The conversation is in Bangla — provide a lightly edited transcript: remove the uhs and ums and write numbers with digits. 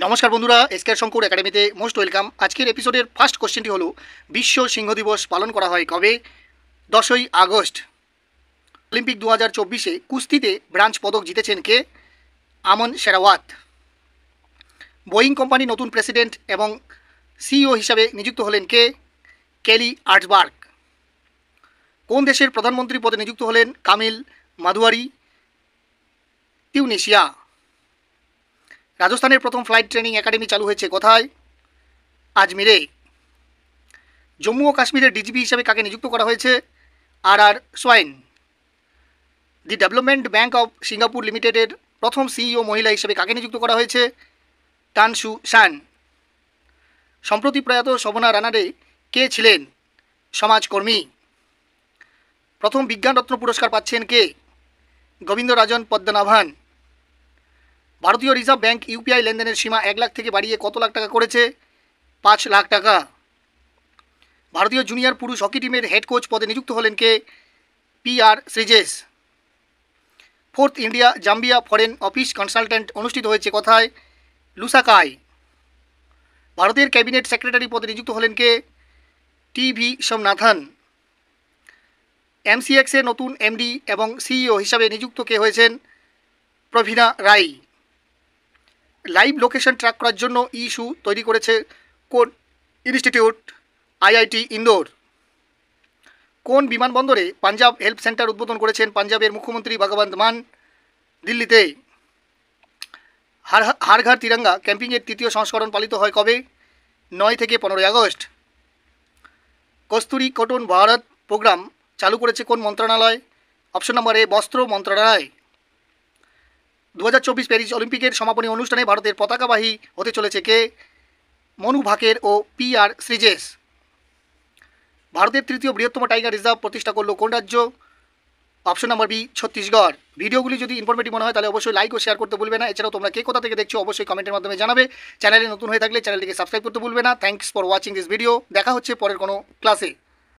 নমস্কার বন্ধুরা, এসকে শঙ্কুর একাডেমিতে মোস্ট ওয়েলকাম। আজকের এপিসোডের ফার্স্ট কোশ্চেনটি হলো, বিশ্ব সিংহ দিবস পালন করা হয় কবে? 10ই আগস্ট। অলিম্পিক 2024-এ কুস্তিতে ব্রোঞ্জ পদক জিতেছেন কে? আমন শেরাওয়াত। বোয়িং কোম্পানি নতুন প্রেসিডেন্ট এবং সিইও হিসাবে নিযুক্ত হলেন কে? কেলি আর্টবার্গ। কোন দেশের প্রধানমন্ত্রী পদে নিযুক্ত হলেন কামিল মাদুয়ারি? তিউনিসিয়া। রাজস্থানের প্রথম ফ্লাইট ট্রেনিং একাডেমি চালু হয়েছে কোথায়? আজমিরে। জম্মু ও কাশ্মীরের ডিজিপি হিসেবে কাকে নিযুক্ত করা হয়েছে? আর Swain. The development bank of Singapore লিমিটেডের প্রথম সিইও মহিলা হিসেবে কাকে নিযুক্ত করা হয়েছে? টান সু শান। সম্প্রতি প্রয়াত শোভনা রানাডে কে ছিলেন? সমাজকর্মী। প্রথম বিজ্ঞানরত্ন পুরস্কার পাচ্ছেন কে? গোবিন্দরাজন পদ্মনাভন। ভারতীয় রিজার্ভ ব্যাংক ইউপিআই লেনদেনের সীমা 1 লাখ থেকে বাড়িয়ে কত লাখ টাকা করেছে? 5 লাখ টাকা। ভারতীয় জুনিয়র পুরুষ হকি টিমের হেড কোচ পদে নিযুক্ত হলেন কে? PR Sreejesh. Fourth India Zambia foreign office consultant অনুষ্ঠিত হয়েছে কোথায়? লুসাকায়। ভারতের ক্যাবিনেট সেক্রেটারি পদে নিযুক্ত হলেন কে? TV সোমনাথন। MCX-এর নতুন MD এবং সিইও হিসাবে নিযুক্ত কে হয়েছেন? প্রভীণা রায়। লাইভ লোকেশন ট্র্যাক করার জন্য ইস্যু তৈরি করেছে কোন ইনস্টিটিউট? IIT ইন্দোর। কোন বিমানবন্দরে পাঞ্জাব হেল্প সেন্টার উদ্বোধন করেছেন পাঞ্জাবের মুখ্যমন্ত্রী ভগবন্ত মান? দিল্লিতে। হার ঘর তিরঙ্গা ক্যাম্পিংয়ের 3য় সংস্করণ পালিত হয় কবে? 9 থেকে 15 আগস্ট। কস্তুরী কটন ভারত প্রোগ্রাম চালু করেছে কোন মন্ত্রণালয়? অপশন নম্বর এ, বস্ত্র মন্ত্রণালয়। 2024 প্যারিস অলিম্পিকের সমাপনী অনুষ্ঠানে ভারতের পতাকাবাহী হতে চলেছে কে? মনু ভাকের ও PR শ্রীজেশ। ভারতের 3য় বৃহত্তম টাইগার রিজার্ভ প্রতিষ্ঠা করলো কোন রাজ্য? Option number B, Chhattisgarh. ভিডিওগুলি যদি ইনফরমেটিভ মনে হয় তাহলে অবশ্যই লাইক ও শেয়ার করতে ভুলবে না। এছাড়াও তোমরা কে কোথা থেকে দেখছো অবশ্যই কমেন্টের মাধ্যমে জানাবে। চ্যানেলে নতুন হয়ে থাকলে চ্যানেলটিকে সাবস্ক্রাইব করতে ভুলবে না। Thanks for watching this video. দেখা হচ্ছে পরের কোনো ক্লাসে।